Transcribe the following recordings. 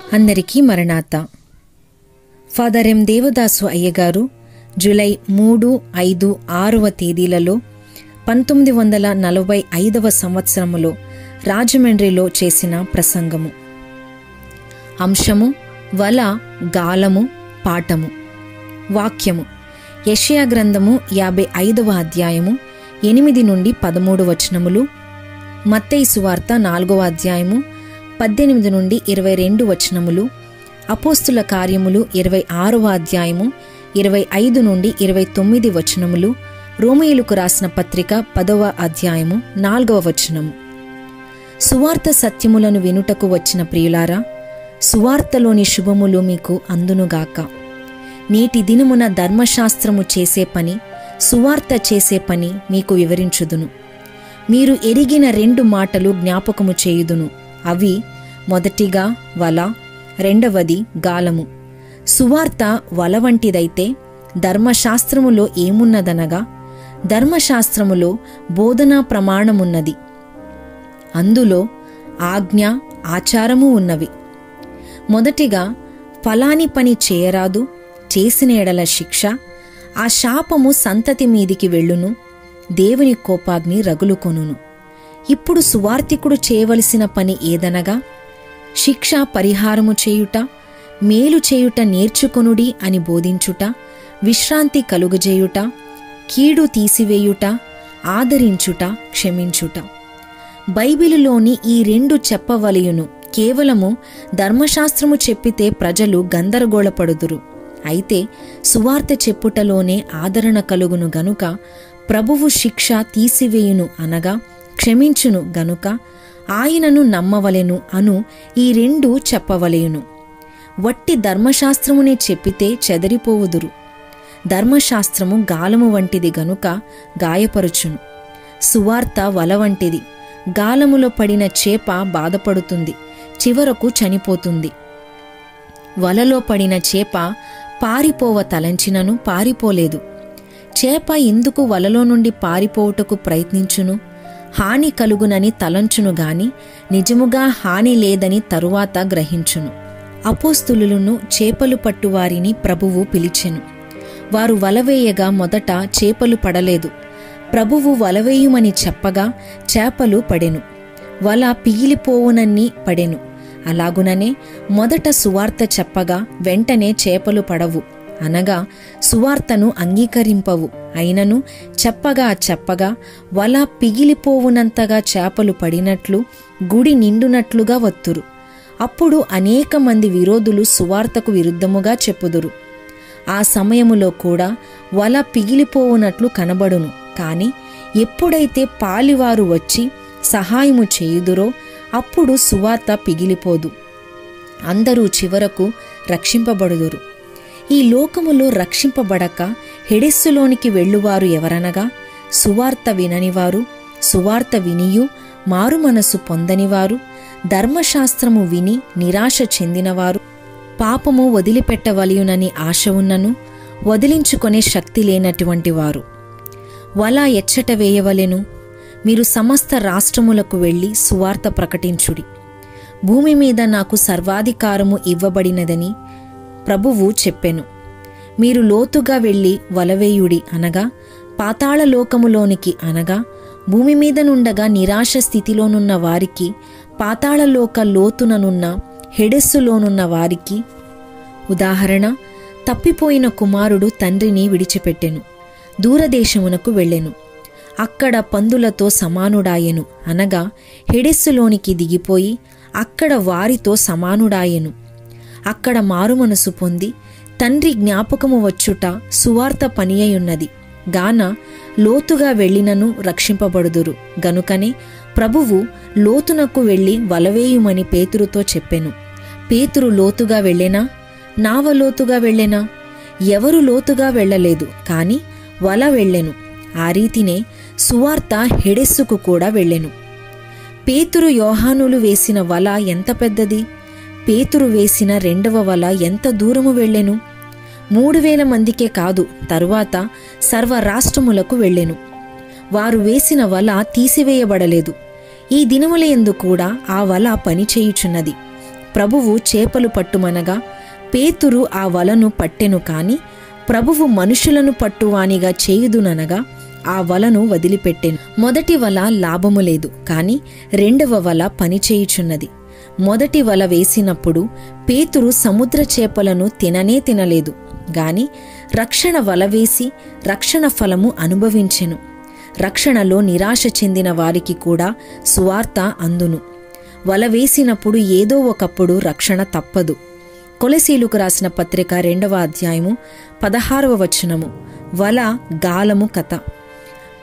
అందరికీ మరణాత. ఫాదర్ ఎం దేవదాసు అయ్యగారు జూలై 3, 5, 6వ తేదీలలో 1945వ సంవత్సరములో రాజమండ్రిలో చేసిన ప్రసంగము. అంశము వల, గాలము, పాఠము. వాక్యము యెషయా గ్రంథము 55వ అధ్యాయము 8 నుండి 13 వచనములు, మత్తయి సువార్త 4వ అధ్యాయము 18 నుండి 22 వచనములు, అపోస్తుల కార్యములు 26వ అధ్యాయము 25 నుండి 29 వచనములు, రోమీయులకు రాసిన పత్రిక 10వ అధ్యాయము 4వ వచనము. సువార్త సత్యములను వినుటకు వచ్చిన ప్రియులారా, సువార్తలోని శుభములు మీకు అందునుగాక. నేటి దినమున ధర్మశాస్త్రము చేసే పని, సువార్త చేసే పని మీకు వివరించుదును. మీరు ఎరిగిన 2 మాటలు జ్ఞాపకము చేయుదును. అవి మొదటిగా వల, రెండవది గాలము. సువార్త వల వంటిదైతే ధర్మశాస్త్రములో ఏమున్నదనగా, ధర్మశాస్త్రములో బోధనా ప్రమాణమున్నది, అందులో ఆజ్ఞ, ఆచారము ఉన్నవి. మొదటిగా ఫలాని పని చేయరాదు, చేసిన ఎడల శిక్ష, ఆ శాపము సంతతి మీదికి వెళ్ళును, దేవుని కోపాగ్ని రగులుకొనును. ఇప్పుడు సువార్తికుడు చేయవలసిన పని ఏదనగా, శిక్ష పరిహారము చేయుట, మేలు చేయుట నేర్చుకొనుడి అని బోధించుట, విశ్రాంతి కలుగజేయుట, కీడు తీసివేయుట, ఆదరించుట, క్షమించుట. బైబిలులోని ఈ 2 చెప్పవలయును. కేవలము ధర్మశాస్త్రము చెప్పితే ప్రజలు గందరగోళపడుదురు. అయితే సువార్త చెప్పుటలోనే ఆదరణ కలుగును గనుక, ప్రభువు శిక్ష తీసివేయును అనగా క్షమించును గనుక ఆయనను నమ్మవలెను అను ఈ 2 చెప్పవలయును. వట్టి ధర్మశాస్త్రమునే చెప్పితే చెదరిపోవుదురు. ధర్మశాస్త్రము గాలము వంటిది గనుక గాయపరుచును. సువార్త వల వంటిది. గాలములో పడిన చేప బాధపడుతుంది, చివరకు చనిపోతుంది. వలలో పడిన చేప పారిపోవ తలంచినను పారిపోలేదు. చేప ఎందుకు వలలో నుండి పారిపోవుటకు ప్రయత్నించును? హాని కలుగునని తలంచును గాని నిజముగా హాని లేదని తరువాత గ్రహించును. అపోస్తులులను చేపలు పట్టువారిని ప్రభువు పిలిచెను. వారు వలవేయగా మొదట చేపలు పడలేదు. ప్రభువు వలవేయుమని చెప్పగా చేపలు పడెను. వల పిగిలిపోవునన్ని పడెను. అలాగుననే మొదట సువార్త చెప్పగా వెంటనే చేపలు పడవు, అనగా సువార్తను అంగీకరింపవు. అయినను చెప్పగా వల పిగిలిపోవునంతగా చేపలు పడినట్లు, గుడి నిండునట్లుగా వత్తురు. అప్పుడు అనేక మంది విరోధులు సువార్తకు విరుద్ధముగా చెప్పుదురు. ఆ సమయములో కూడా వల పిగిలిపోవునట్లు కనబడును. కాని ఎప్పుడైతే పాలివారు వచ్చి సహాయము చేయుదురో అప్పుడు సువార్త పిగిలిపోదు. అందరూ చివరకు రక్షింపబడుదురు. ఈ లోకములో రక్షింపబడక హెడెస్సులోనికి వెళ్ళువారు ఎవరనగా, సువార్త విననివారు, సువార్త వినియు మారు మనసు పొందనివారు, ధర్మశాస్త్రము విని నిరాశ చెందినవారు, పాపము వదిలిపెట్టవలయునని ఆశ ఉన్నను వదిలించుకొనే శక్తి లేనటువంటి వారు. వల ఎచ్చట వేయవలెను? మీరు సమస్త రాష్ట్రములకు వెళ్ళి సువార్త ప్రకటించుడి. భూమి మీద నాకు సర్వాధికారము ఇవ్వబడినదని ప్రభువు చెప్పెను. మీరు లోతుగా వెళ్ళి వలవేయుడి, అనగా పాతాళ లోకములోనికి, అనగా భూమి మీద నుండగా నిరాశ స్థితిలోనున్న వారికి, పాతాళలోక లోతుననున్న హెడెస్సులోనున్న వారికి. ఉదాహరణ, తప్పిపోయిన కుమారుడు తండ్రిని విడిచిపెట్టెను, దూరదేశమునకు వెళ్ళెను. అక్కడ పందులతో సమానుడాయెను, అనగా హెడెస్సులోనికి దిగిపోయి అక్కడ వారితో సమానుడాయెను. అక్కడ మారుమనసు పొంది తండ్రి జ్ఞాపకము వచ్చుట సువార్త పనియయున్నది గాన లోతుగా వెళ్ళినను రక్షింపబడుదురు. గనుకనే ప్రభువు లోతునకు వెళ్ళి వలవేయుమని పేతురుతో చెప్పెను. పేతురు లోతుగా వెళ్ళెనా? నావ లోతుగా వెళ్ళెనా? ఎవరు లోతుగా వెళ్ళలేదు, కాని వల వెళ్ళెను. ఆ రీతినే సువార్త హెడెస్సుకు కూడా వెళ్ళెను. పేతురు యోహానులు వేసిన వల ఎంత పెద్దది! పేతురు వేసిన 2వ వల ఎంత దూరము వెళ్ళెను! 3000 మందికే కాదు, తరువాత సర్వరాష్ట్రములకు వెళ్ళెను. వారు వేసిన వల తీసివేయబడలేదు. ఈ దినములయందు కూడా ఆ వల పనిచేయుచున్నది. ప్రభువు చేపలు పట్టుమనగా పేతురు ఆ వలను పట్టెను కాని ప్రభువు మనుషులను పట్టువానిగా చేయుదుననగా ఆ వలను వదిలిపెట్టెను. మొదటి వల లాభము లేదు, కాని రెండవ వల పనిచేయుచున్నది. మొదటి వల వేసినప్పుడు పేతురు సముద్ర చేపలను తినలేదు గాని రక్షణ వల వేసి రక్షణ ఫలము అనుభవించెను. రక్షణలో నిరాశ చెందిన వారికి కూడా సువార్త అందును. వల వేసినప్పుడు ఏదో ఒకప్పుడు రక్షణ తప్పదు. కొలసీలుకు రాసిన పత్రిక 2వ అధ్యాయము 16వ వచనము. వల గాలము కథ.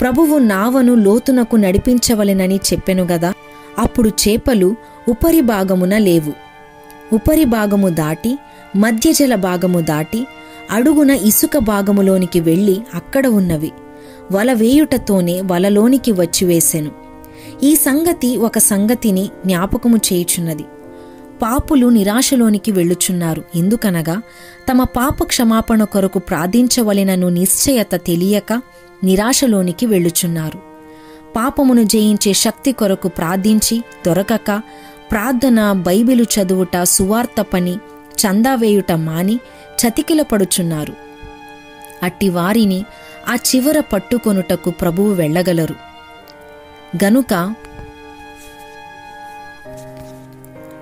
ప్రభువు నావను లోతునకు నడిపించవలెనని చెప్పెను గదా. అప్పుడు చేపలు ఉపరి భాగమున లేవు. ఉపరి భాగము దాటి మధ్యజల భాగము దాటి అడుగున ఇసుక భాగములోనికి వెళ్ళి అక్కడ ఉన్నవి. వల వేయుటతోనే వలలోనికి వచ్చి వేసెను. ఈ సంగతి ఒక సంగతిని జ్ఞాపకము చేయుచున్నది. పాపులు నిరాశలోనికి వెళ్ళుచున్నారు. ఎందుకనగా తమ పాప క్షమాపణ కొరకు ప్రార్థించవలెనను నిశ్చయత తెలియక నిరాశలోనికి వెళ్ళుచున్నారు. పాపమును జయించే శక్తి కొరకు ప్రార్థించి దొరకక ప్రార్థన, బైబిలు చదువుట, సువార్త పని, చందా వేయుట మాని చతికిలపడుచున్నారు. అట్టి వారిని ఆ చివర పట్టుకొనుటకు ప్రభువు వెళ్ళగలరు. గనుక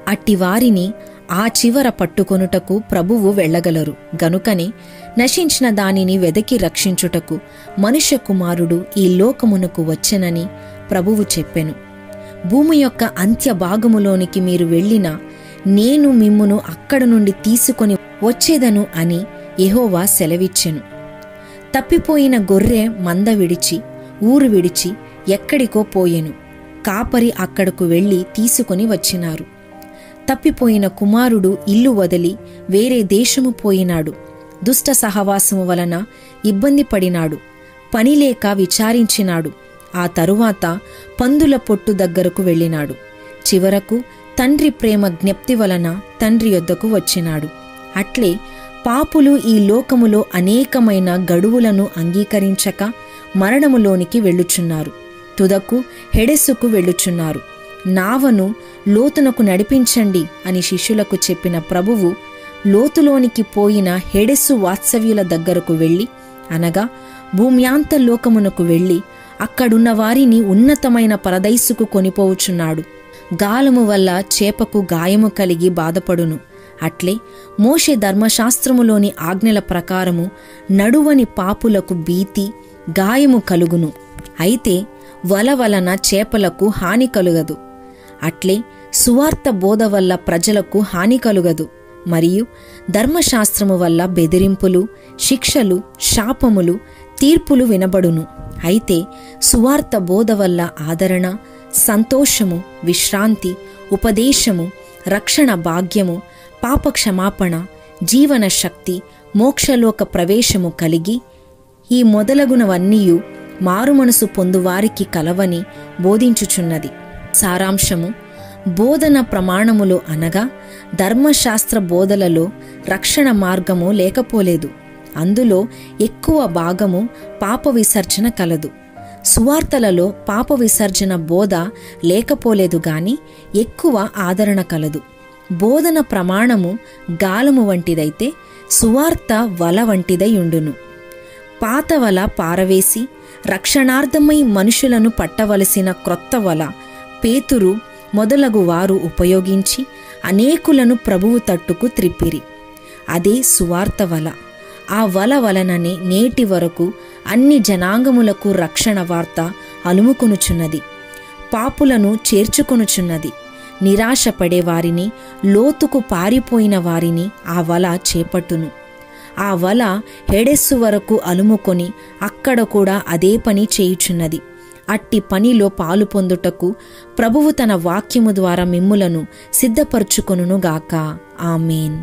అట్టివారిని ఆ చివర పట్టుకొనుటకు ప్రభువు వెళ్ళగలరు. గనుకనే నశించిన దానిని వెదకి రక్షించుటకు మనుష్య కుమారుడు ఈ లోకమునకు వచ్చెనని ప్రభువు చెప్పెను. భూమి యొక్క అంత్య భాగములోనికి మీరు వెళ్ళినా నేను మిమ్మును అక్కడ నుండి తీసుకొని వచ్చేదను అని యెహోవా సెలవిచ్చెను. తప్పిపోయిన గొర్రె మంద విడిచి ఊరు విడిచి ఎక్కడికో పోయెను. కాపరి అక్కడకు వెళ్ళి తీసుకొని వచ్చినారు. తప్పిపోయిన కుమారుడు ఇల్లు వదిలి వేరే దేశము పోయినాడు. దుష్ట సహవాసము వలన ఇబ్బంది పడినాడు. పనిలేక విచారించినాడు. ఆ తరువాత పందుల పొట్టు దగ్గరకు వెళ్ళినాడు. చివరకు తండ్రి ప్రేమ జ్ఞప్తి వలన తండ్రి యొద్దకు వచ్చినాడు. అట్లే పాపులు ఈ లోకములో అనేకమైన గడువులను అంగీకరించక మరణములోనికి వెళ్ళుచున్నారు. తుదకు హెడెస్సుకు వెళ్ళుచున్నారు. నావను లోతునకు నడిపించండి అని శిష్యులకు చెప్పిన ప్రభువు లోతులోనికి పోయిన హెడెస్సు వాత్సవ్యుల దగ్గరకు వెళ్ళి, అనగా భూమ్యాంత లోకమునకు వెళ్ళి అక్కడున్న వారిని ఉన్నతమైన పరదైసుకు కొనిపోవుచున్నాడు. గాలము వల్ల చేపకు గాయము కలిగి బాధపడును. అట్లే మోషే ధర్మశాస్త్రములోని ఆజ్ఞల ప్రకారము నడువని పాపులకు భీతి, గాయము కలుగును. అయితే వల వలన చేపలకు హాని కలుగదు. అట్లే సువార్త బోధ వల్ల ప్రజలకు హాని కలుగదు. మరియు ధర్మశాస్త్రము వల్ల బెదిరింపులు, శిక్షలు, శాపములు, తీర్పులు వినబడును. అయితే సువార్త బోధ వల్ల ఆదరణ, సంతోషము, విశ్రాంతి, ఉపదేశము, రక్షణ భాగ్యము, పాపక్షమాపణ, జీవన శక్తి, మోక్షలోక ప్రవేశము కలిగి ఈ మొదలగునవన్నీయు మారుమనసు పొందువారికి కలవని బోధించుచున్నది. సారాంశము: బోధన ప్రమాణములు అనగా ధర్మశాస్త్ర బోధలలో రక్షణ మార్గము లేకపోలేదు. అందులో ఎక్కువ భాగము పాప విసర్జన కలదు. సువార్తలలో పాప విసర్జన బోధ లేకపోలేదు గాని ఎక్కువ ఆదరణ కలదు. బోధన ప్రమాణము గాలము వంటిదైతే సువార్త వల వంటిదైయుండును. పాత వల పారవేసి రక్షణార్థమై మనుషులను పట్టవలసిన క్రొత్త వల పేతురు మొదలగు వారు ఉపయోగించి అనేకులను ప్రభువు తట్టుకు త్రిప్పిరి. అదే సువార్త వల. ఆ వల వలననే నేటి వరకు అన్ని జనాంగములకు రక్షణ వార్త అలుముకొనుచున్నది, పాపులను చేర్చుకొనుచున్నది. నిరాశపడే వారిని, లోతుకు పారిపోయిన వారిని ఆ వల చేపట్టును. ఆ వల హెడెస్సు వరకు అలుముకొని అక్కడ కూడా అదే పని చేయుచున్నది. అట్టి పనిలో పాలు పొందుటకు ప్రభువు తన వాక్యము ద్వారా మిమ్ములను సిద్ధపరచుకొనుగాక. ఆమేన్.